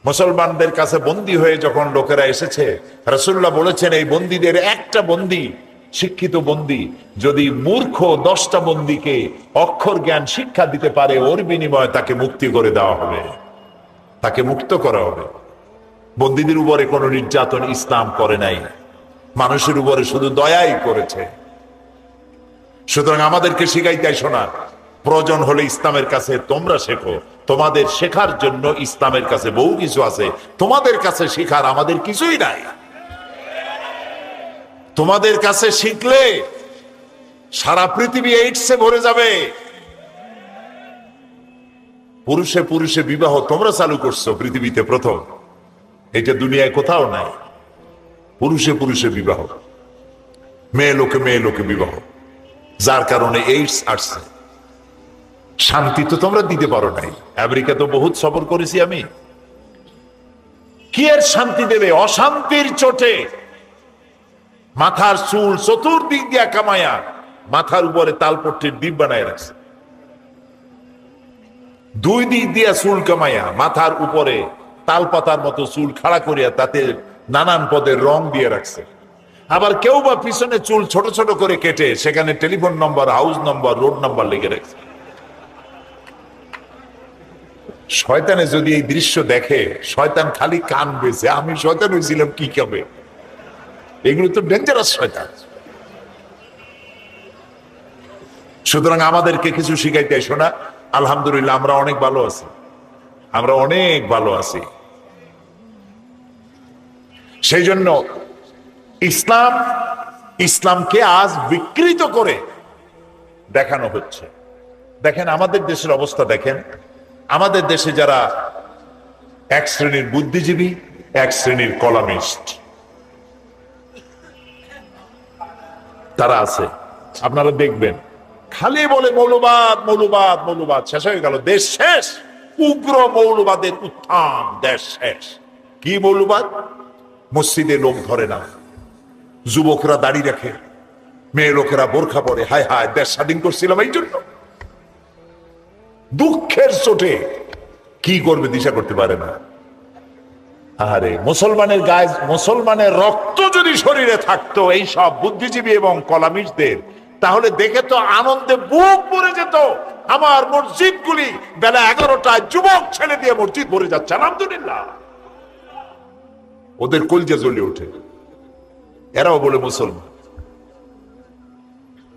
মুসলমানদের কাছে বন্দী হয়ে যখন লোকেরা এসেছে, রাসূলুল্লাহ বলেছেন এই বন্দীদের একটা বন্দী, শিক্ষিত বন্দী যদি মূর্খ 10টা বন্দীকে অক্ষর জ্ঞান শিক্ষা দিতে পারে, ওর বিনিময়ে তাকে মুক্তি করে দেওয়া হবে, তাকে মুক্ত করা হবে। বন্দীদের উপরে কোনো নির্যাতন ইসলাম করে নাই, মানুষের উপরে শুধু দয়াই করেছে। সুতরাং আমাদেরকে শিখাইতে শোনা, প্রয়োজন হলে ইসলামের কাছে তোমরা শেখো, তোমাদের শেখার জন্য ইসলামের কাছে বহু কিছু আছে, তোমাদের কাছে শেখার আমাদের কিছুই নাই। তোমাদের কাছে শিখলে সারা পৃথিবী এইডসে ভরে যাবে। পুরুষে পুরুষে বিবাহ তোমরা চালু করছো পৃথিবীতে প্রথম, এটা দুনিয়ায় কোথাও নাই। পুরুষে পুরুষে বিবাহ, মেয়ে লোকে বিবাহ, যার কারণে এইডস আসছে। শান্তি তো তোমরা দিতে পারো নাই। আমেরিকা তো বহুত সফর করেছি আমি, কি এর শান্তি দেবে? অশান্তির চোটে মাথার চুল চতুর্দিক দিয়া কামায়া মাথার উপরে তালপট্টির দ্বীপ বানায় রাখছে। 2 দিক দিয়া চুল কামাইয়া মাথার উপরে তালপাতার মতো চুল খাড়া করিয়া তাতে নানান পদের রং দিয়ে রাখছে। আবার কেউ বা পিছনে চুল ছোট ছোট করে কেটে সেখানে telephone number, house number, road number লিখে রাখছে। শয়তানে যদি এই দৃশ্য দেখে, শয়তান খালি কান বেছে, আমি শয়তান হয়েছিলাম কি হবে? এগুলো তো ডেঞ্জারাস শয়তান। সুতরাং আমাদেরকে কিছু শিখাইতে এসো না। আলহামদুলিল্লাহ আমরা অনেক ভালো আছি, আমরা অনেক ভালো আছি। সেই জন্য ইসলামকে আজ বিকৃত করে দেখানো হচ্ছে। দেখেন আমাদের দেশের অবস্থা, দেখেন আমাদের দেশে যারা এক শ্রেণীর বুদ্ধিজীবী, এক শ্রেণীর কলামিস্ট তারা আছে, আপনারা দেখবেন খালি বলে মৌলবাদ মৌলবাদ মৌলবাদ, শেষ হয়ে গেল, দেশ শেষ। উগ্র মৌলবাদের উত্থান, দেশ শেষ। কি মৌলবাদ? মসজিদে লোক ধরে না, যুবকরা দাড়ি রাখে, মেয়ে লোকেরা বোরখা পরে, হায় হায় দেশ স্বাধীন করছিলাম এই জন্য। দুঃখের চোটে কি করবে দিশা করতে পারে না। আরে মুসলমানের গায়ে, মুসলমানের রক্ত যদি শরীরে থাকতো এই সব বুদ্ধিজীবী এবং কলামিস্টদের, তাহলে দেখে তো আনন্দে বুক ভরে যেত। আমার মসজিদগুলি বেলা 11টায় যুবক ছেলে দিয়ে মসজিদ ভরে যাচ্ছে, আলহামদুলিল্লাহ। ওদের কলজা জ্বলে ওঠে, এরাও বলে মুসলমান।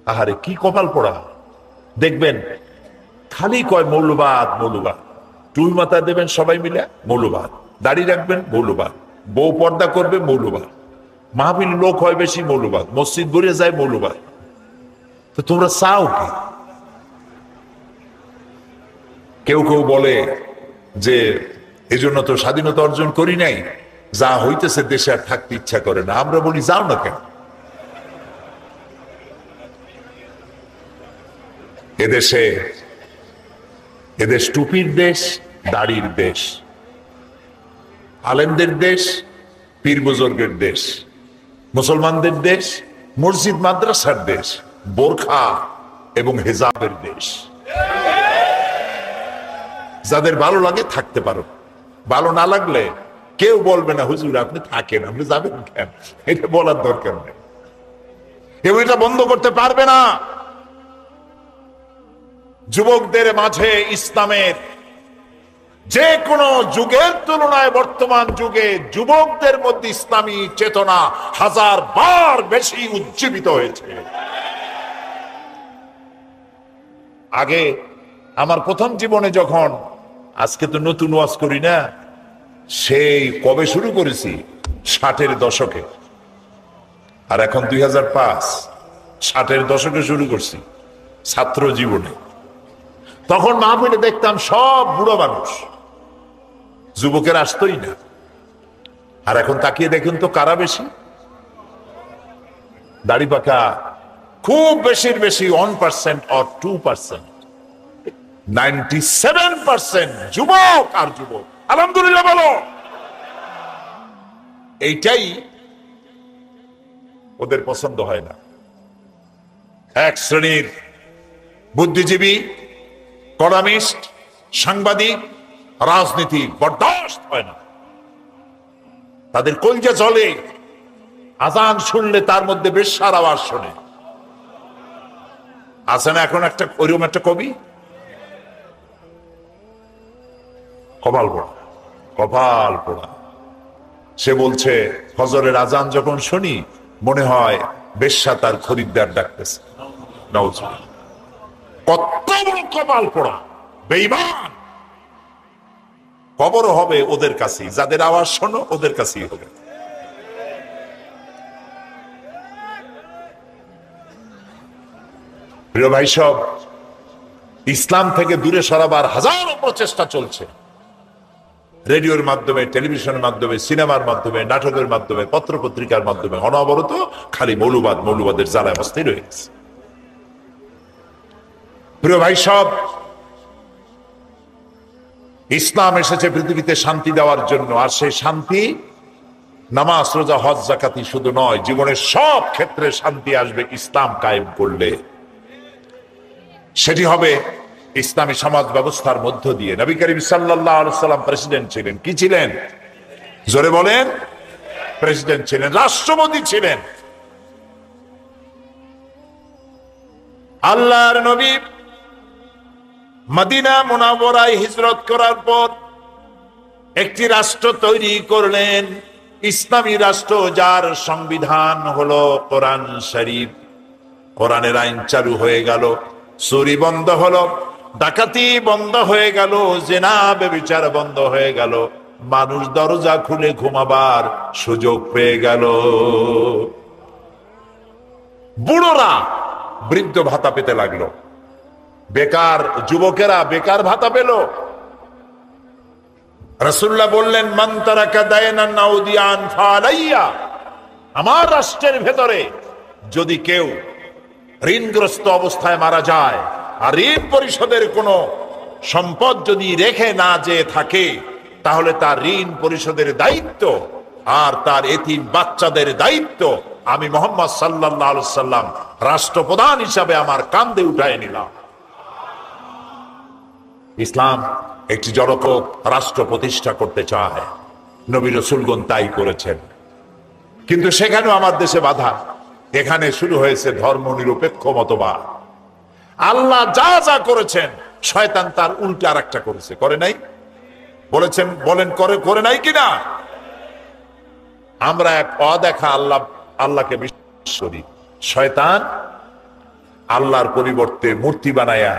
আহারে কি কপাল পোড়া। দেখবেন খালি কয় মৌলবাদ মৌলবাদ, টুই মাথা দেবেন সবাই মিলে মৌলবাদ, দাড়ি রাখবেন মৌলবাদ, বউ পর্দা করবে মৌলবাদ, মাহফিল লোক হয় বেশি মৌলবাদ, মসজিদ ভরে যায় মৌলবাদ। তো তোমরা চাও কি? কেউ কেউ বলে যে এজন্য তো স্বাধীনতা অর্জন করি নাই, যা হইতেছে দেশে আর থাকতে ইচ্ছা করে না। আমরা বলি যাও না কেন? এদেশ টুপির দেশ, দাড়ির দেশ, আলেমদের দেশ, পীর বুজুর্গের দেশ, মুসলমানদের দেশ, মসজিদ মাদ্রাসার দেশ, বোরখা এবং হিজাবের দেশ। যাদের ভালো লাগে থাকতে পারো, ভালো না লাগলে কেউ বলবে না হুজুর আপনি থাকেন, আপনি যাবেন কেন, এটা বলার দরকার নেই। কেউ এটা বন্ধ করতে পারবে না। যুবকদের মাঝে ইসলামের যে কোনো যুগের তুলনায় বর্তমান যুগে যুবকদের মধ্যে ইসলামী চেতনা 1000 বার বেশি উজ্জীবিত হয়েছে। আগে আমার প্রথম জীবনে যখন, আজকে তো নতুন ওয়াজ করি না, সেই কবে শুরু করেছি 60-এর দশকে, আর এখন 2005, 60-এর দশকে শুরু করছি ছাত্র জীবনে। তখন মাহফিলে দেখতাম সব বুড়ো মানুষ, যুবকের আসতোই না। আর এখন তাকিয়ে দেখুন তো কারা বেশি? দাড়ি পাকা খুব বেশির বেশি 1% or 2%, 97% যুবক আর যুবক। আলহামদুলিল্লাহ বলো। এইটাই ওদের পছন্দ হয় না। এক শ্রেণীর বুদ্ধিজীবী, কলামিস্ট, সাংবাদিক, রাজনীতি বরদাস্ত হয় না। তাদের কলজা জ্বলে, আজান শুনলে তার মধ্যে বেশ্যার আওয়াজ শোনে। আছে না এখন একটা ওইরকম একটা কবি? কপাল পোড়া, কপাল পোড়া। সে বলছে ফজরের আজান যখন শুনি মনে হয় বেশ্যা তার খরিদ্দার ডাকতেছে। কত বড় কপাল পোড়া, বেঈমান। কবরও হবে ওদের কাছেই, যাদের আওয়াজ শোনো ওদের কাছেই হবে। প্রিয় ভাই সব, ইসলাম থেকে দূরে সরাবার হাজারো প্রচেষ্টা চলছে, রেডিওর মাধ্যমে, টেলিভিশনের মাধ্যমে, সিনেমার মাধ্যমে, নাটকের মাধ্যমে, পত্র পত্রিকার মাধ্যমে অনবরত খালি মৌলবাদ, মৌলবাদের জ্বালায় অস্থির হয়ে গেছে। প্রিয় ভাই সব, ইসলাম এসেছে পৃথিবীতে শান্তি দেওয়ার জন্য, আর সেই শান্তি নামাজ, রোজা, হজ, যাকাতি শুধু নয়, জীবনের সব ক্ষেত্রে শান্তি আসবে ইসলাম কায়েম করলে। সেটি হবে ইসলামী সমাজ ব্যবস্থার মধ্য দিয়ে। নবী করিম সাল্লাল্লাহু আলাইহি সাল্লাম প্রেসিডেন্ট ছিলেন। কি ছিলেন? জোরে বলেন। প্রেসিডেন্ট ছিলেন, রাষ্ট্রপতি ছিলেন। আল্লাহর নবী মদিনা মুনাওয়ারায় হিজরত করার পর একটি রাষ্ট্র তৈরি করলেন, ইসলামী রাষ্ট্র, যার সংবিধান হলো কোরআন শরীফ। কোরআনের আইন চালু হয়ে গেল, চুরি বন্ধ হলো, ডাকাতি বন্ধ হয়ে গেল, জিনা ব্যভিচার বন্ধ হয়ে গেল, মানুষ দরজা খুলে ঘুমাবার সুযোগ পেয়ে গেল। বুড়োরা বৃদ্ধ ভাতা পেতে লাগলো, বেকার যুবকেরা বেকার ভাতা পেল। রাসূলুল্লাহ বললেন, মান তারাকা দায়নান আও দিয়ান ফালাইয়া। আমার রাষ্ট্রের ভেতরে যদি কেউ ঋণগ্রস্ত অবস্থায় মারা যায় আর ঋণ পরিশোধের কোনো সম্পদ যদি রেখে না যে থাকে, তাহলে তার ঋণ পরিশোধের দায়িত্ব আর তার এতিম বাচ্চাদের দায়িত্ব আমি মুহাম্মদ সাল্লাল্লাহু আলাইহি সাল্লাম রাষ্ট্রপ্রধান হিসাবে আমার কাঁধে উঠায় নিলাম। ইসলাম একটি জনক রাষ্ট্র প্রতিষ্ঠা করতে চায়, নবী রাসূলগণ তাই করেছেন। কিন্তু সেখানেও আমার দেশে বাধা। এখানে শুরু হয়েছে ধর্ম নিরপেক্ষ মতবাদ। আল্লাহ যা যা করেছেন শয়তান তার উল্টা আর একটা করেছে, করে নাই? বলেছেন, বলেন করে নাই কিনা? আমরা এক অদেখা আল্লাহকে বিশ্বাস করি, শয়তান আল্লাহর পরিবর্তে মূর্তি বানায়া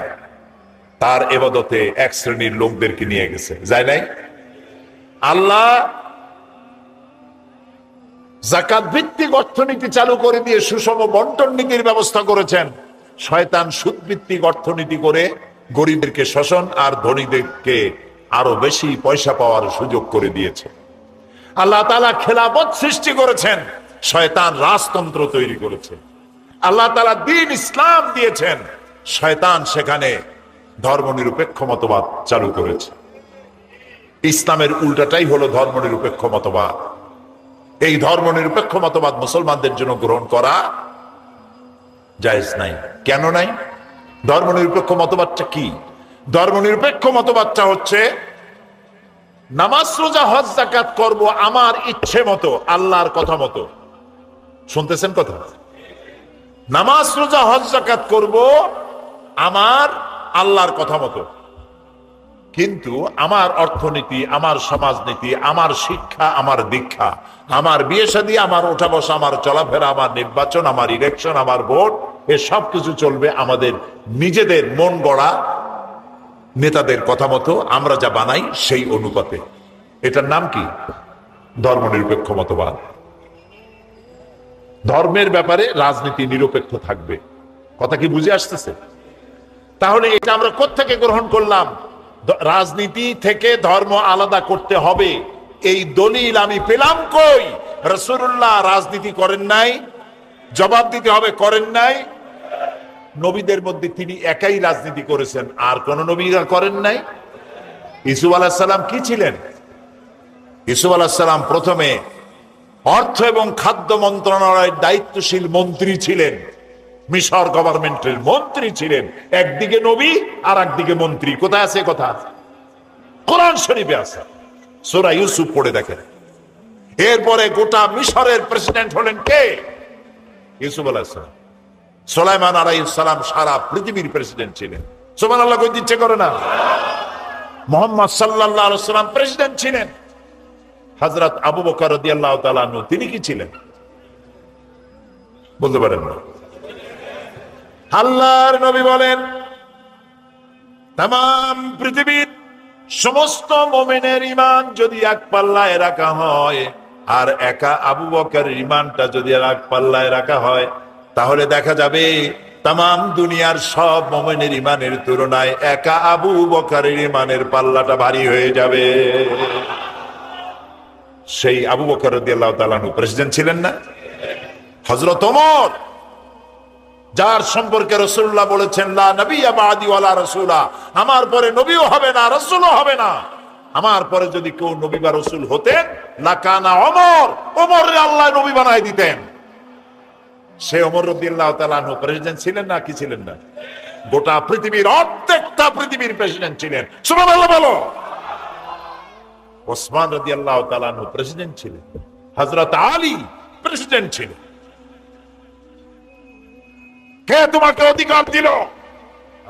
তার ইবাদতে এক শ্রেণীর লোকদেরকে নিয়ে গেছে, যায় নাই? আল্লাহ যাকাত ভিত্তিক অর্থনীতি চালু করে দিয়ে সুষম বন্টন নীতির ব্যবস্থা করেছেন, শয়তান সুদ ভিত্তিক অর্থনীতি করে গরিবদেরকে শোষণ আর ধনীদেরকে আরো বেশি পয়সা পাওয়ার সুযোগ করে দিয়েছে। আল্লাহ তাআলা খেলাফত সৃষ্টি করেছেন, শয়তান রাজতন্ত্র তৈরি করেছে। আল্লাহ তাআলা দ্বীন ইসলাম দিয়েছেন, শয়তান সেখানে ধর্মনিরপেক্ষ মতবাদ চালু করেছে। ইসলামের উল্টাটাই হলো ধর্মনিরপেক্ষ মতবাদ। এই ধর্মনিরপেক্ষ মতবাদ মুসলমানদের জন্য গ্রহণ করা জায়েজ নাই। কেন নাই? ধর্মনিরপেক্ষ মতবাদটা কি? ধর্মনিরপেক্ষ মতবাদটা হচ্ছে নামাজ, রোজা, হজ, যাকাত করব আমার ইচ্ছে মতো, আল্লাহর কথা মতো। শুনতেছেন কথা? নামাজ, রোজা, হজ, যাকাত করব আমার আল্লাহর কথা মতো, কিন্তু আমার অর্থনীতি, আমার সমাজনীতি, আমার শিক্ষা, আমার দীক্ষা, আমার বিয়ে শাদী, আমার ওঠা বসা, আমার চলাফেরা, আমার নির্বাচন, আমার ইলেকশন, আমার ভোট, এ সব কিছু চলবে আমাদের নিজেদের মন গড়া নেতাদের কথা মতো, আমরা যা বানাই সেই অনুপাতে। এটার নাম কি? ধর্মনিরপেক্ষ মতবাদ। ধর্মের ব্যাপারে রাজনীতি নিরপেক্ষ থাকবে। কথা কি বুঝে আসতেছে? তাহলে এটা আমরা কোত্থেকে গ্রহণ করলাম? রাজনীতি থেকে ধর্ম আলাদা করতে হবে, এই দলিল আমি পেলাম কই? রাসূলুল্লাহ রাজনীতি করেন নাই, জবাব দিতে হবে করেন নাই। নবীদের মধ্যে তিনি একাই রাজনীতি করেছেন, আর কোন নবীরা করেন নাই। ইউসুফ আলাইহিস সালাম কি ছিলেন? ইউসুফ আলাইহিস সালাম প্রথমে অর্থ এবং খাদ্য মন্ত্রণালয়ের দায়িত্বশীল মন্ত্রী ছিলেন, মিশর গভর্নমেন্টের মন্ত্রী ছিলেন। একদিকে নবী আর একদিকে মন্ত্রী। কোথায় আছে কথা? কোরআন শরীফে আছে, সূরা ইউসুফ পড়ে দেখেন। এরপরে গোটা মিশরের প্রেসিডেন্ট হলেন কে? ইউসুফ আলাইহিস সালাম। সুলাইমান আলাইহিস সালাম সারা পৃথিবীর প্রেসিডেন্ট ছিলেন। সুবহানাল্লাহ কই দিচ্ছে করে না? মুহাম্মদ সাল্লাল্লাহু আলাইহি সাল্লাম প্রেসিডেন্ট ছিলেন। হযরত আবু বকর রাদিয়াল্লাহু তাআলা আনহু তিনি কি ছিলেন বলতে পারেন না? আল্লাহর নবী বলেন তাম পৃথিবীর সমস্ত মুমিনের ঈমান যদি এক পাল্লায় রাখা হয় আর একা আবু বকরের ঈমানটা যদি এক পাল্লায় রাখা হয়, তাহলে দেখা যাবে তাম দুনিয়ার সব মুমিনের ঈমানের তুলনায় একা আবু বকরের ঈমানের পাল্লাটা ভারী হয়ে যাবে। সেই আবু বকর রাদিয়াল্লাহু তাআলা আনহু প্রেসিডেন্ট ছিলেন না? হযরত ওমর, যার সম্পর্কে রাসূলুল্লাহ বলেছেন লা নবিয়্যা বা'দি ওয়ালা রাসূলা, আমার পরে নবীও হবে না রাসূলও হবে না, আমার পরে যদি কেউ নবী বা রাসূল হতেন লাকানা ওমর, ওমরকে আল্লাহ নবী বানায় দিতেন। সে ওমর রাদিয়াল্লাহু তাআলা আনহু প্রেসিডেন্ট ছিলেন না? কি ছিলেন না? গোটা পৃথিবীর অর্ধেকটা পৃথিবীর প্রেসিডেন্ট ছিলেন। সুবহানাল্লাহ বলো। ওসমান রাদিয়াল্লাহু তাআলা আনহু প্রেসিডেন্ট ছিলেন। হযরত আলী প্রেসিডেন্ট ছিলেন। কে তোমাকে অধিকার দিল?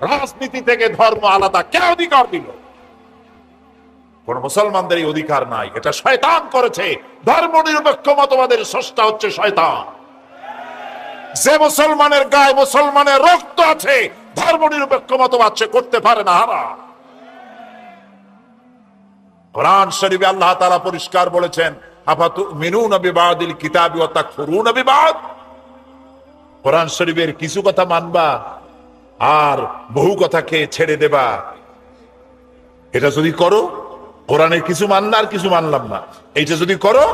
রাজনীতি থেকে ধর্ম আলাদা কে অধিকার দিল? কোন মুসলমানদের এই অধিকার নাই, এটা শয়তান করেছে। ধর্ম নিরপেক্ষ মতবাদের স্রষ্টা হচ্ছে শয়তান। যে মুসলমানের গায়ে মুসলমানের রক্ত আছে, ধর্ম নিরপেক্ষ মতবাদ সে করতে পারে না। হারাম। কোরআন শরীফে আল্লাহ তাআলা পরিষ্কার বলেছেন আফাতুমিনুনা বিবাদিল কিতাবি ওয়া তাকফুরুনা বিবাদ। কোরআন শরীফের কিছু কথা মানবা আর বহু কথাকে ছেড়ে দেবা, এটা যদি করো, কোরআনের কিছু মানলাম আর কিছু মানলাম না, এইটা যদি করো,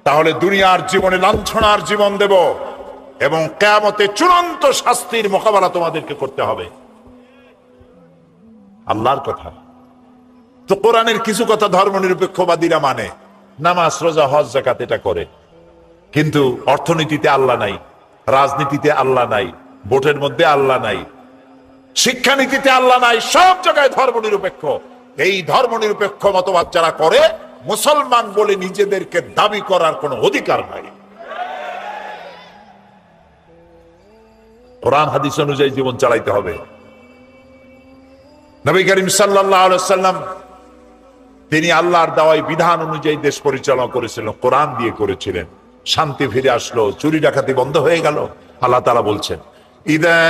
তাহলে দুনিয়ার জীবনে লাঞ্ছনার জীবন দেব এবং কিয়ামতে চূড়ান্ত শাস্তির মোকাবেলা তোমাদেরকে করতে হবে। আল্লাহর কথা। তো কোরআনের কিছু কথা ধর্মনিরপেক্ষবাদীরা মানে, নামাজ রোজা হজ যাকাত এটা করে, কিন্তু অর্থনীতিতে আল্লাহ নাই, রাজনীতিতে আল্লাহ নাই, ভোটের মধ্যে আল্লাহ নাই, শিক্ষানীতিতে আল্লাহ নাই, সব জায়গায় ধর্মনিরপেক্ষ। এই ধর্মনিরপেক্ষ মতবাদ যারা করে, মুসলমান বলে নিজেদেরকে দাবি করার কোনো অধিকার নাই। কোরআন হাদিস অনুযায়ী জীবন চালাইতে হবে। নবী করিম সাল্লাল্লাহু আলাইহি ওয়াসাল্লাম তিনি আল্লাহর দেওয়া বিধান অনুযায়ী দেশ পরিচালনা করেছিলেন, কোরআন দিয়ে করেছিলেন। শান্তি ফিরে আসলো, চুরি ডাকাতি বন্ধ হয়ে গেল। আল্লাহ তাআলা বলছেন ইযা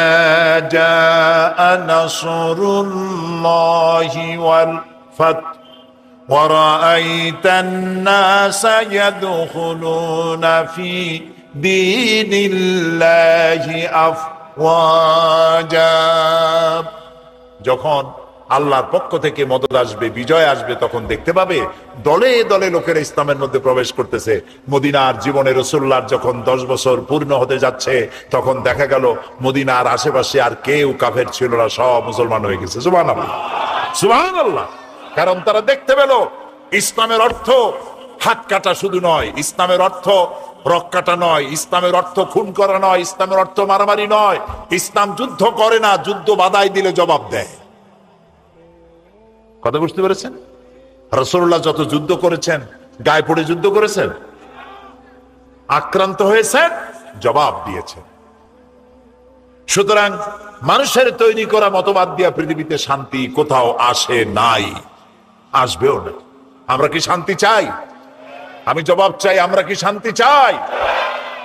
জাআ নাসরুল্লাহি ওয়াল ফাত ওয়া রাআইতান নাসা ইয়াদখুলুনা ফি দীনিল্লাহি আফওয়াজা। যখন আল্লাহর পক্ষ থেকে মদদ আসবে, বিজয় আসবে, তখন দেখতে পাবে দলে দলে লোকেরা ইসলামের মধ্যে প্রবেশ করতেছে। মদিনার জীবনে রাসূলুল্লাহর যখন 10 বছর পূর্ণ হতে যাচ্ছে, তখন দেখা গেল মদিনার আশেপাশে আর কেউ কাফের ছিল না, সব মুসলমান হয়ে গেছে। সুবহানাল্লাহ, সুবহানাল্লাহ। কারণ তারা দেখতে পেল ইসলামের অর্থ হাত কাটা শুধু নয়, ইসলামের অর্থ রক কাটা নয়, ইসলামের অর্থ খুন করা নয়, ইসলামের অর্থ মারামারি নয়। ইসলাম যুদ্ধ করে না, যুদ্ধ বাধাই দিলে জবাব দেয়। কথা বুঝতে পেরেছেন? রাসূলুল্লাহ যত যুদ্ধ করেছেন, গায়ে পড়ে যুদ্ধ করেছেন, আক্রান্ত হয়েছেন, জবাব দিয়েছেন। সুতরাং মানুষের তৈরি করা মতবাদ দিয়া পৃথিবীতে শান্তি কোথাও আসে নাই, আসবেও না। আমরা কি শান্তি চাই? আমি জবাব চাই, আমরা কি শান্তি চাই?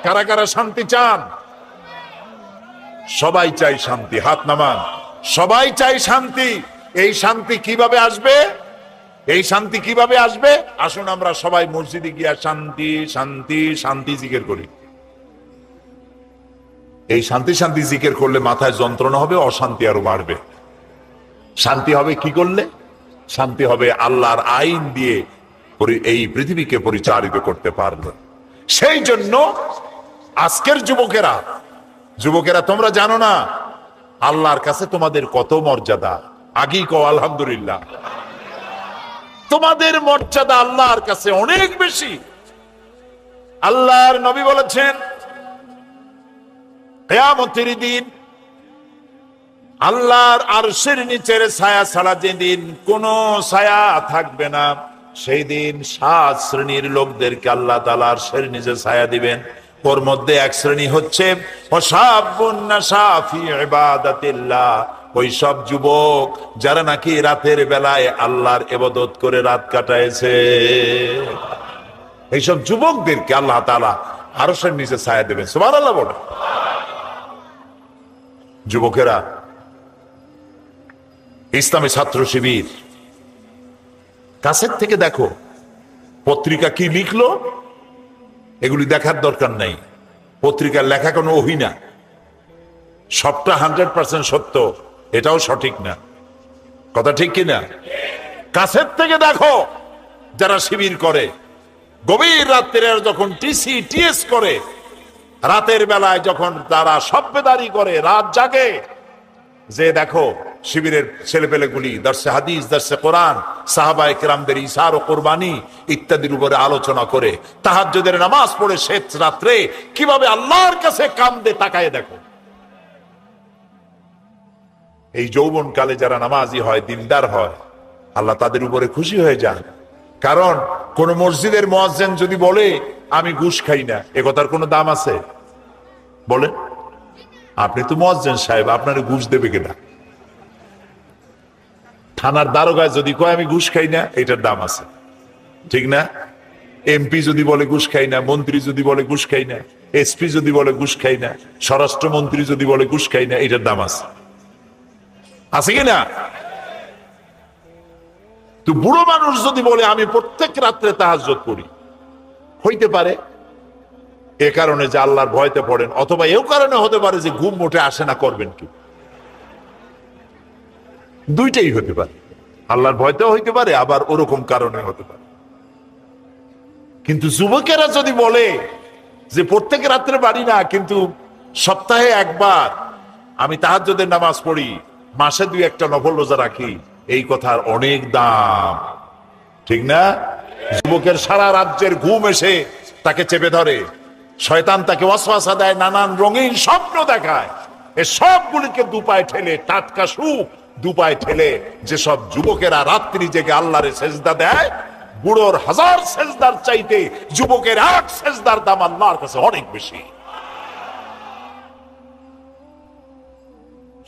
কারা কারা শান্তি চান? সবাই চাই শান্তি, হাত নামান। সবাই চাই শান্তি। এই শান্তি কিভাবে আসবে? এই শান্তি কিভাবে আসবে? আসুন আমরা সবাই মসজিদে গিয়া শান্তি শান্তি শান্তি জিকির করি। এই শান্তি শান্তি জিকির করলে মাথায় যন্ত্রণা হবে, অশান্তি আরো বাড়বে। শান্তি হবে কি করলে? শান্তি হবে আল্লাহর আইন দিয়ে এই পৃথিবীকে পরিচালিত করতে পারবে। সেই জন্য আজকের যুবকেরা তোমরা জানো না আল্লাহর কাছে তোমাদের কত মর্যাদা। আগেই কও আলহামদুলিল্লাহ। তোমাদের মর্যাদা আল্লাহর কাছে অনেক বেশি। আল্লাহর নবী বলেছেন কিয়ামতের দিন আল্লাহর আরশের নিচের ছায়া ছাড়া যেদিন কোনো ছায়া থাকবে না, সেই দিন 7 শ্রেণীর লোকদেরকে আল্লাহ তাআলা আরশের নিচে ছায়া দিবেন। ওর মধ্যে এক শ্রেণী হচ্ছে ওয়াশাবুন নাশা ফি ইবাদাতিল্লাহ, ওই সব যুবক যারা নাকি রাতের বেলায় আল্লাহর ইবাদত করে রাত কাটাইছে। এইসব যুবকদেরকে আল্লাহ তাআলা আরশের নিচে ছায়া দেবেন। সুবহানাল্লাহ বলে। যুবকেরা, ইসলামী ছাত্র শিবির কাছের থেকে দেখো পত্রিকা কি লিখলো, এগুলি দেখার দরকার নাই। পত্রিকার লেখা কোনো ওহী না, সবটা 100% সত্য, এটাও সঠিক না। কথা ঠিক কিনা? কাছের থেকে দেখো যারা শিবির করে, গভীর রাত্রে যখন টিসি টিএস করে, রাতের বেলায় যখন তারা সভ্যদারি করে, রাত জাগে, যে দেখো শিবিরের ছেলেপেলেগুলি দর্শে হাদিস, দর্শে কোরআন, সাহাবায়ে কেরামদের ইসার ও কোরবানি ইত্যাদির উপরে আলোচনা করে, তাহাজ্জুদের নামাজ পড়ে শেষ রাত্রে কিভাবে আল্লাহর কাছে কান্দে, তাকায় দেখো। এই যৌবনকালে যারা নামাজি হয়, দিনদার হয়, আল্লাহ তাদের উপরে খুশি হয়ে যান। কারণ কোন মসজিদের মুয়াজ্জিন যদি বলে আমি ঘুষ খাই না, এ কথার কোনো দাম আছে? বলেন, আপনি তো মুয়াজ্জিন সাহেব, আপনার ঘুষ দেবে কিনা? থানার দারোগায় যদি কয় আমি ঘুষ খাই না, এটার দাম আছে, ঠিক না? এমপি যদি বলে ঘুষ খাই না, মন্ত্রী যদি বলে ঘুষ খাই না, এসপি যদি বলে ঘুষ খাই না, স্বরাষ্ট্রমন্ত্রী যদি বলে ঘুষ খাই না, এটার দাম আছে, আছে কিনা? তো বুড়ো মানুষ যদি বলে আমি প্রত্যেক রাত্রে তাহাজ্জুদ করি, হইতে পারে এ কারণে যে আল্লাহর ভয়তে পড়েন, অথবা এও কারণে হতে পারে যে ঘুম মোটে আসে না, করবেন কি? দুইটাই হতে পারে, আল্লাহর ভয়তেও হইতে পারে, আবার ওরকম কারণে হতে পারে। কিন্তু যুবকেরা যদি বলে যে প্রত্যেক রাত্রে পারি না, কিন্তু সপ্তাহে একবার আমি তাহাজ্জুদের নামাজ পড়ি, মাসে 2-1টা নফল রোজা রাখি, এই কথার অনেক দাম, ঠিক না? যুবকের সারা রাজ্যের ঘুম এসে তাকে চেপে ধরে, শয়তান তাকে ওয়াসওয়াসা দেয়, নানান রঙিন স্বপ্ন দেখায়, এ সবগুলিকে দুপায়ে ঠেলে, টাটকা সুখ দুপায়ে ঠেলে যেসব যুবকেরা রাত্রি জেগে আল্লাহরে সেজদা দেয়, বুড়োর 1000 সেজদার চাইতে যুবকের 1 সেজদার দাম আল্লাহর কাছে অনেক বেশি।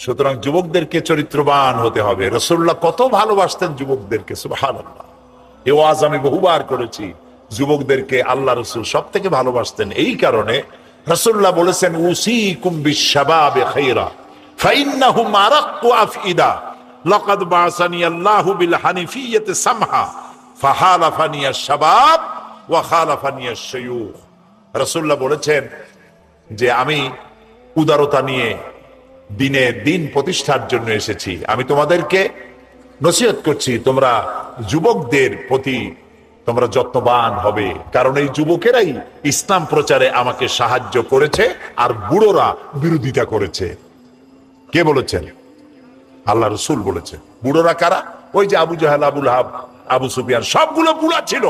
সুতরাং যুবকদেরকে চরিত্রবান হতে হবে। রাসূলুল্লাহ কত ভালোবাসতেন যুবকদেরকে, সুবহানাল্লাহ। এই ওয়াজ আমি বহুবার করেছি, যুবকদেরকে আল্লাহ রাসূল সব থেকে ভালোবাসতেন। এই কারণে রাসূলুল্লাহ বলেছেন উসিকুম বিশ-শাবাবে খায়রা ফাইন্নাহুম আরাক্কু আফইদা লাকাদ বাসানি আল্লাহু বিল হানিফিয়্যাতি সামহা ফাহালাফানি আশ-শাবাব ওয়া খালাফানি আশ-শায়ুখ। রাসূলুল্লাহ বলেছেন যে আমি উদারতা নিয়ে দিন প্রতিষ্ঠার জন্য এসেছি। আমি তোমাদেরকে নসিহত করছি, তোমরা যুবকদের প্রতি তোমরা যত্নবান হবে, কারণ এই যুবকেরাই ইসলাম প্রচারে আমাকে সাহায্য করেছে, আর বুড়োরা বিরোধিতা করেছে। কে বলেছেন? আল্লাহ রাসূল বলেছেন। বুড়োরা কারা? ওই যে আবু জাহেল, আবু লাহাব, আবু সুফিয়ান, সবগুলো বুড়া ছিল,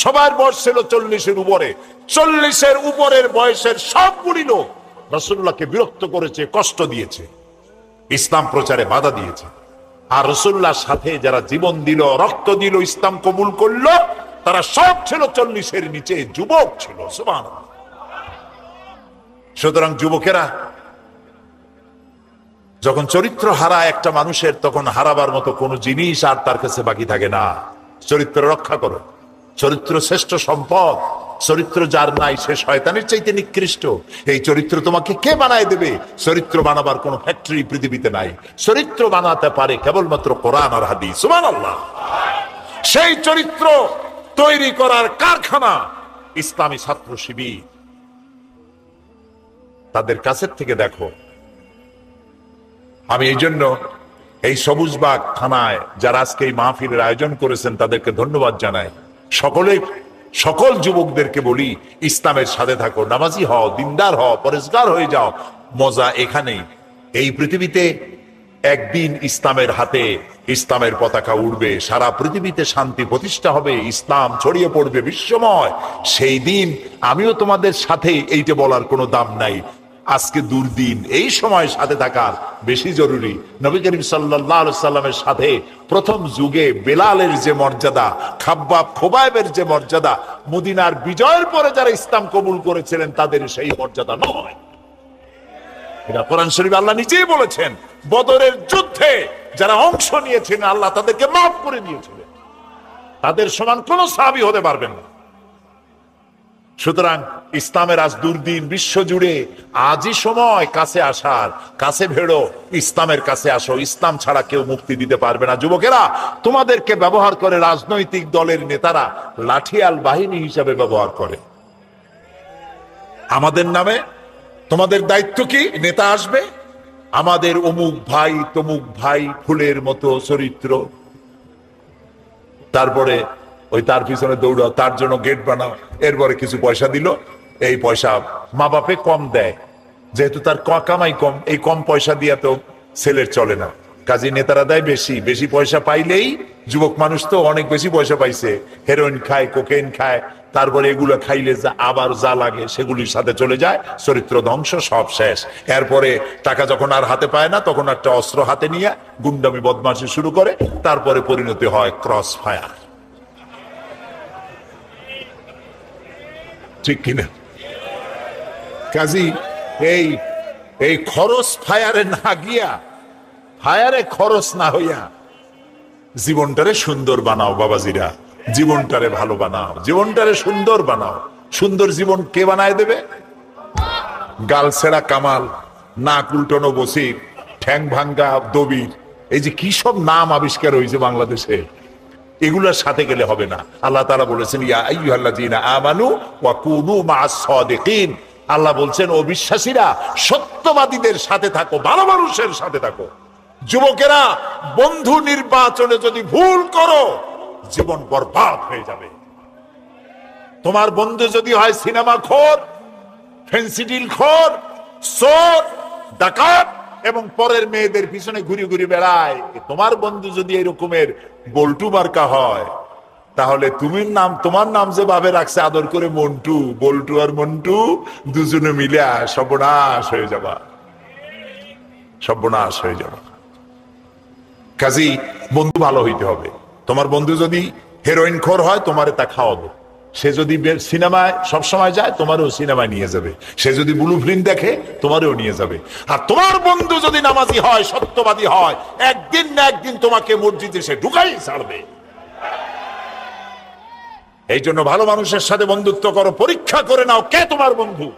সবার বয়স ছিল 40-এর উপরে। 40-এর উপরের বয়সের সবগুলি লোক রাসূলুল্লাহকে বিরক্ত করেছে, কষ্ট দিয়েছে, ইসলাম প্রচারে বাধা দিয়েছে। আর রাসূলুল্লাহর সাথে যারা জীবন দিল, রক্ত দিল, ইসলাম কবুল করলো, তারা সব ছিল 40-এর নিচে, যুবক ছিল। সুবহানাল্লাহ। সুতরাং যুবকেরা যখন চরিত্র হারায় একটা মানুষের, তখন হারাবার মতো কোনো জিনিস আর তার কাছে বাকি থাকে না। চরিত্র রক্ষা করো, চরিত্র শ্রেষ্ঠ সম্পদ। চরিত্র যার নাই সে শয়তানের চাইতে নিকৃষ্ট। এই চরিত্র তোমাকে কে বানায় দেবে? চরিত্র বানাবার কোনো ফ্যাক্টরি পৃথিবীতে নাই। চরিত্র বানাতে পারে কেবলমাত্র কোরআন আর হাদিস। সুবহানাল্লাহ। সেই চরিত্র তৈরি করার কারখানা ইসলামী ছাত্র শিবির। তাদের কাছের থেকে দেখো। আমি এই জন্য এই সবুজবাগ থানায় যারা আজকে এই মাহফিলের আয়োজন করেছেন তাদেরকে ধন্যবাদ জানাই। সকল যুবকদেরকে বলি, ইসলামের সাথে থাকো, নামাজি হও, দিনদার হও, পরেজগার হয়ে যাও। মজা এখানেই। এই পৃথিবীতে একদিন ইসলামের হাতে ইসলামের পতাকা উড়বে, সারা পৃথিবীতে শান্তি প্রতিষ্ঠা হবে, ইসলাম ছড়িয়ে পড়বে বিশ্বময়। সেই দিন আমিও তোমাদের সাথে, এইটা বলার কোনো দাম নাই, আজকে দুর্দিন, এই সময় সাথে থাকার বেশি জরুরি। নবী করিম সাল্লাল্লাহু আলাইহি সাল্লামের সাথে প্রথম যুগে বেলালের যে মর্যাদা, খাব্বাব খোবাইবের যে মর্যাদা, মদিনার বিজয়ের পরে যারা ইসলাম কবুল করেছিলেন তাদের সেই মর্যাদা নয়। এটা কোরআন শরীফে আল্লাহ নিজেই বলেছেন, বদরের যুদ্ধে যারা অংশ নিয়েছেন আল্লাহ তাদেরকে মাফ করে দিয়েছিলেন, তাদের সমান কোন সাহাবী হতে পারবেন না। সুতরাং ইসলামের আজ দুর্দিন, বিশ্ব জুড়ে আজই সময় কাছে আসার, কাছে ভেড়ো, ইসলামের কাছে আসো। ইসলাম ছাড়া কেউ মুক্তি দিতে পারবে না। যুবকেরা, তোমাদেরকে ব্যবহার করে রাজনৈতিক দলের নেতারা, লাঠিয়াল বাহিনী হিসাবে ব্যবহার করে আমাদের নামে। তোমাদের দায়িত্ব কি? নেতা আসবে, আমাদের অমুক ভাই তমুক ভাই, ফুলের মতো চরিত্র, তারপরে ওই তার পিছনে দৌড়াও, তার জন্য গেট বানাও, এরপরে কিছু পয়সা দিল, এই পয়সা মা বাপে কম দেয়, যেহেতু তার কামাই কম, এই কম পয়সা দিয়ে তো ছেলের চলে না, কাজী নেতারা দেয় বেশি। বেশি পয়সা পাইলেই, যুবক মানুষ তো অনেক বেশি পয়সা পাইছে, হেরোইন খায়, কোকেন খায়, তারপরে এগুলো খাইলে আবার যা লাগে সেগুলির সাথে চলে যায়, চরিত্র ধ্বংস, সব শেষ। এরপরে টাকা যখন আর হাতে পায় না, তখন একটা অস্ত্র হাতে নিয়ে গুন্ডামি বদমাশি শুরু করে, তারপরে পরিণতি হয় ক্রস ফায়ার। ঠিক কিনা? কাজী এই খরচ ফায়ারে না গিয়া, ফায়ারে খরচ না হইয়া জীবনটারে সুন্দর বানাও বাবাজিরা, জীবনটারে ভালো বানাও, জীবনটারে সুন্দর বানাও। সুন্দর জীবন কে বানায় দেবে? গাল ছেড়া কামাল, নাক উল্টানো বসির, ঠ্যাং ভাঙ্গা দবির, এই যে কি সব নাম আবিষ্কার হয়েছে বাংলাদেশে, এগুলোর সাথে গেলে হবে না। আল্লাহ তাআলা বলেছেন, ইয়া আইয়ুহাল্লাযীনা আমানু ওয়া কুনু মা'আস সাদিকিন। আল্লাহ বলছেন, ও বিশ্বাসীরা, সত্যবাদীদের সাথে থাকো, ভালো মানুষের সাথে থাকো। যুবকেরা, বন্ধু নির্বাচনে যদি ভুল করো, জীবন বরবাদ হয়ে যাবে। তোমার বন্ধু যদি হয় সিনেমা খোর, ফেন্সিডিল খোর, চোর, ডাকাত এবং পরের মেয়েদের পিছনে ঘুরে ঘুরে বেড়ায়, তোমার বন্ধু যদি এরকমের বল্টু মার্কা হয়, তাহলে তোমার নাম যে ভাবে রাখছে আদর করে মন্টু, বল্টু আর মন্টু দুজনে মিলে সর্বনাশ হয়ে যাবা, সর্বনাশ হয়ে যাবা। কাজী বন্ধু ভালো হইতে হবে। তোমার বন্ধু যদি হেরোইন খোর হয়, তোমারে তা খাওয়াবো। সে যদি সিনেমায় সবসময় যায়, তোমারও সিনেমায় নিয়ে যাবে। সে যদি ব্লু ফিল্ম দেখে, তোমারও নিয়ে যাবে। আর তোমার বন্ধু যদি নামাজি হয়, সত্যবাদী হয়, একদিন না একদিন তোমাকে মসজিদে সে ঢুকাই ছাড়বে। এই জন্য ভালো মানুষের সাথে বন্ধুত্ব করো, পরীক্ষা করে নাও কে তোমার বন্ধু।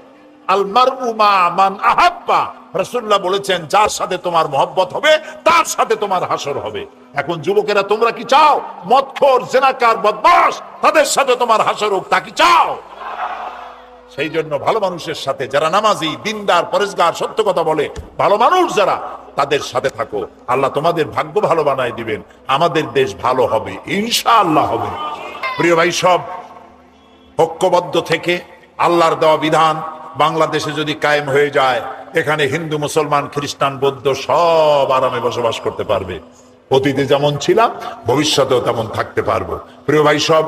আল মারউ মা মান আহাব্বা, রাসূলুল্লাহ বলেছেন, যার সাথে তোমার মহব্বত হবে তার সাথে তোমার হাসর হবে। এখন যুবকেরা, তোমরা কি চাও মদখোর, জেনাকার, বদমাশ তাদের সাথে তোমার হাসর হোক? তা কি চাও? সেই জন্য ভালো মানুষের সাথে, যারা নামাজি, দিনদার, পরেশগার, সত্য কথা বলে, ভালো মানুষ যারা, তাদের সাথে থাকো। আল্লাহ তোমাদের ভাগ্য ভালো বানায় দিবেন। আমাদের দেশ ভালো হবে, ইনশাআল্লাহ হবে। প্রিয় ভাই, সব ঐক্যবদ্ধ থেকে আল্লাহর দেওয়া বিধান বাংলাদেশে যদি কায়েম হয়ে যায়, এখানে হিন্দু, মুসলমান, খ্রিস্টান, বৌদ্ধ সব আরামে বসবাস করতে পারবে। অতীতে যেমন ছিলাম, ভবিষ্যতেও তেমন থাকতে পারবো। প্রিয় ভাই, সব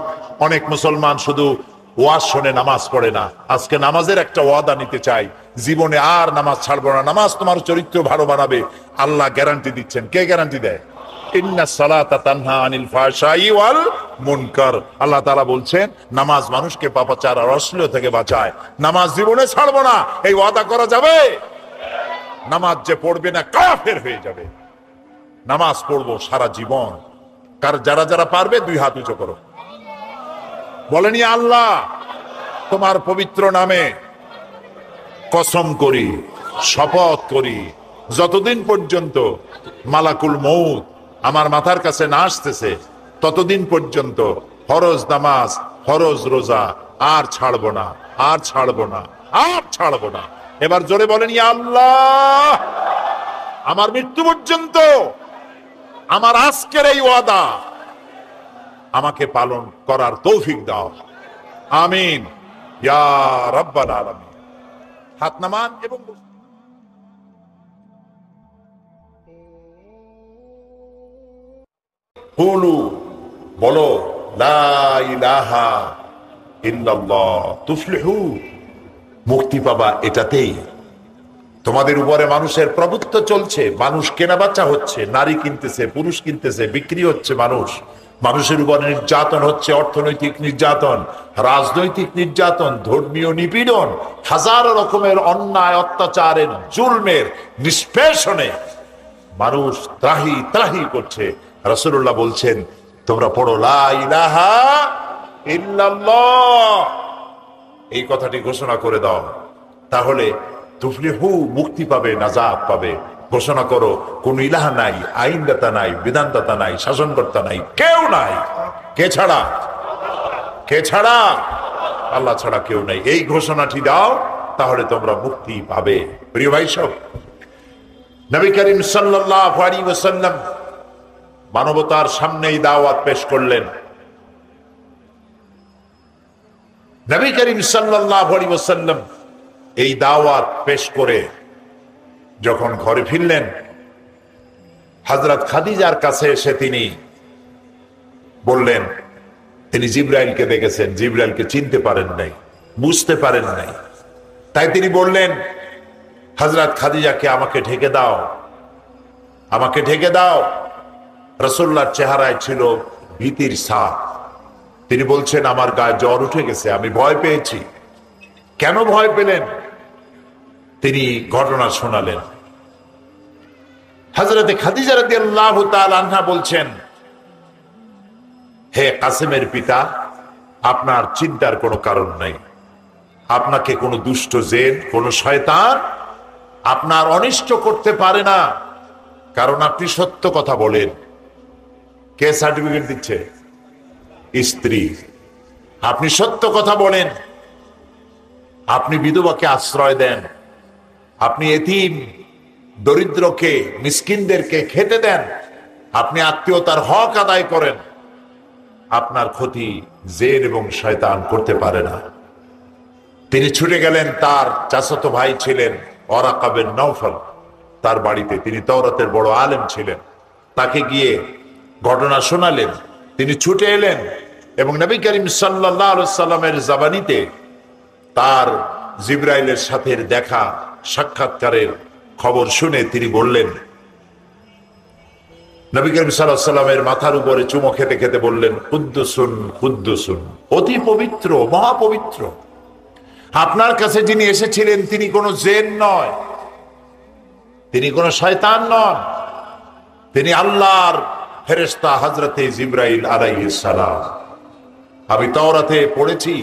অনেক মুসলমান শুধু ওয়াজ শুনে নামাজ পড়ে না। আজকে নামাজের একটা ওয়াদা নিতে চাই, জীবনে আর নামাজ ছাড়বো না। নামাজ তোমার চরিত্র ভালো বানাবে, আল্লাহ গ্যারান্টি দিচ্ছেন। কে গ্যারান্টি দেয়? ইন্নাস সালাতা তানহা আনিল ফাহশাই ওয়াল মুনকার। আল্লাহ তাআলা বলছেন, নামাজ মানুষকে পাপাচার আর অশ্লীলতা থেকে বাঁচায়। নামাজ জীবনে ছাড়বো না, এই ওয়াদা করা যাবে? নামাজ যে পড়বে না, কাফের হয়ে যাবে। নামাজ পড়বো সারা জীবন। যারা যারা পারবে দুই হাত উঁচু করো, বলেন, ইয়া আল্লাহ, তোমার পবিত্র নামে কসম করি, শপথ করি, যতদিন পর্যন্ত মালাকুল মউত আমার মাথার কাছে না আসতেছে, ততদিন পর্যন্ত ফরজ নামাজ, ফরজ রোজা আর ছাড়বো না, আর ছাড়বো না, আর ছাড়বো না। এবার জোরে বলেন, ইয়া আল্লাহ, আমার মৃত্যু পর্যন্ত আমার আজকের এই ওয়াদা আমাকে পালন করার তৌফিক দাও। আমিন ইয়া রাব্বাল আলামিন। হাত নামান এবং কুলু, বলো, লা ইলাহা ইল্লাল্লাহ তুফলিহু, মুক্তি পাবা এটাতেই। তোমাদের উপরে মানুষের প্রভুত্ব চলছে, মানুষ কেনাবেচা হচ্ছে, নারী কিনতেছে, পুরুষ কিনতেছে, বিক্রি হচ্ছে, মানুষের উপরে নির্যাতন হচ্ছে, অর্থনৈতিক নির্যাতন, রাজনৈতিক নির্যাতন, ধর্মীয় নিপীড়ন, হাজারো রকমের অন্যায়, অত্যাচারের, জুলমের নিষ্পেষণে মানুষ ত্রাহি ত্রাহি করছে। রাসূলুল্লাহ বলছেন, তোমরা পড়ো লা ইলাহা ইল্লাল্লাহ, এই কথাটি ঘোষণা করে দাও, তাহলে তুফলিহু, মুক্তি পাবে, নাজাত পাবে। ঘোষণা করো কোন ইলাহা নাই, আইনদাতা নাই, বিধানদাতা নাই, শাসনকর্তা নাই, কেউ নাই। কে ছাড়া? কে ছাড়া? আল্লাহ ছাড়া কেউ নাই। এই ঘোষণাটি দাও, তাহলে তোমরা মুক্তি পাবে। প্রিয় ভাই সব, নবী করিম সাল্লাল্লাহু আলাইহি ওয়াসাল্লাম মানবতার সামনেই দাওয়াত পেশ করলেন। নবী করিম সাল্লাল্লাহু আলাইহি ওয়াসাল্লাম এই দাওয়াত পেশ করে যখন ঘরে ফিরলেন, হযরত খাদিজার কাছে এসে তিনি বললেন, তিনি জিবরাইলকে দেখেছেন, জিবরাইলকে চিনতে পারেন নাই, বুঝতে পারেন নাই। তাই তিনি বললেন, হযরত খাদিজাকে আমাকে ঢেকে দাও, আমাকে ঢেকে দাও। রাসূলুল্লাহর চেহারায় ছিল ভীতির ছাপ। তিনি বলছেন, আমার গায়ে জ্বর উঠে গেছে, আমি ভয় পেয়েছি। কেন ভয় পেলেন? তিনি ঘটনা শোনালেন। হযরতে খাদিজা রাদিয়াল্লাহু তাআলা আনহা বলছেন, হে কাসেমের পিতা, আপনার চিন্তার কোনো কারণ নাই। আপনাকে কোনো দুষ্ট জিন, কোনো শয়তান আপনার অনিষ্ট করতে পারে না, কারণ আপনি সত্য কথা বলেন। কে সার্টিফিকেট দিচ্ছে? স্ত্রী। আপনি সত্য কথা বলেন, আপনি বিধবাকে আশ্রয় দেন, আপনি এতিম দরিদ্রকে, মিসকিনদেরকে খেতে দেন, আপনি আত্মীয়তার হক আদায় করেন। আপনার ক্ষতি জিন এবং শয়তান করতে পারে না। তিনি ছুটে গেলেন, তার চাচাতো ভাই ছিলেন ওয়ারাকা বিন নওফল, তার বাড়িতে। তিনি তাওরাতের বড় আলেম ছিলেন। তাকে গিয়ে ঘটনা শোনালেন। তিনি ছুটে এলেন এবং নবী করিম সাল্লাল্লাহু আলাইহি সাল্লামের জবানিতে তার জিবরাইলের সাথে দেখা সাক্ষাৎকারের খবর শুনে তিনি বললেন, নবী করিম সাল্লাল্লাহু আলাইহি সাল্লামের মাথার উপরে চুমো খেতে খেতে বললেন, কুদ্দুসুন কুদ্দুসুন, অতি পবিত্র, মহাপবিত্র। আপনার কাছে যিনি এসেছিলেন তিনি কোনো জিন নয়, তিনি কোনো শয়তান নন, তিনি আল্লাহর ফেরেশতা হযরতে জিবরাইল আলাইহিস সালাম। আমি তাওরাতে পড়েছি,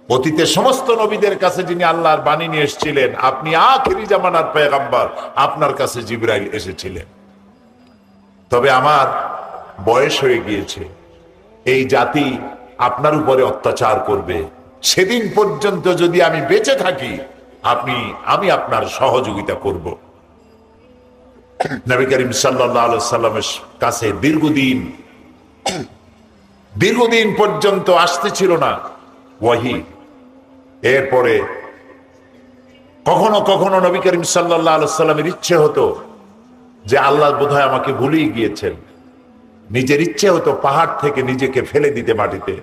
অতীতে সমস্ত নবীদের কাছে যিনি আল্লাহর বাণী নিয়ে এসেছিলেন, আপনি আখিরি জামানার পয়গম্বর, আপনার কাছে জিবরাইল এসেছিলেন। তবে আমার বয়স হয়ে গিয়েছে, এই জাতি আপনার উপরে অত্যাচার করবে। সেদিন পর্যন্ত যদি আমি বেঁচে থাকি, আমি আপনার সহযোগিতা করব। নবী করিম সাল্লাল্লাহু আলাইহি সাল্লামের কাছে দীর্ঘদিন পর্যন্ত আসতেছিল না ওয়াহি। এরপরে কখনো কখনো নবী করিম সাল্লাল্লাহু আলাইহি সাল্লামের ইচ্ছে হতো যে আল্লাহ বোধহয় আমাকে ভুলেই গিয়েছেন। নিজের ইচ্ছে হতো পাহাড় থেকে নিজেকে ফেলে দিতে মাটিতে।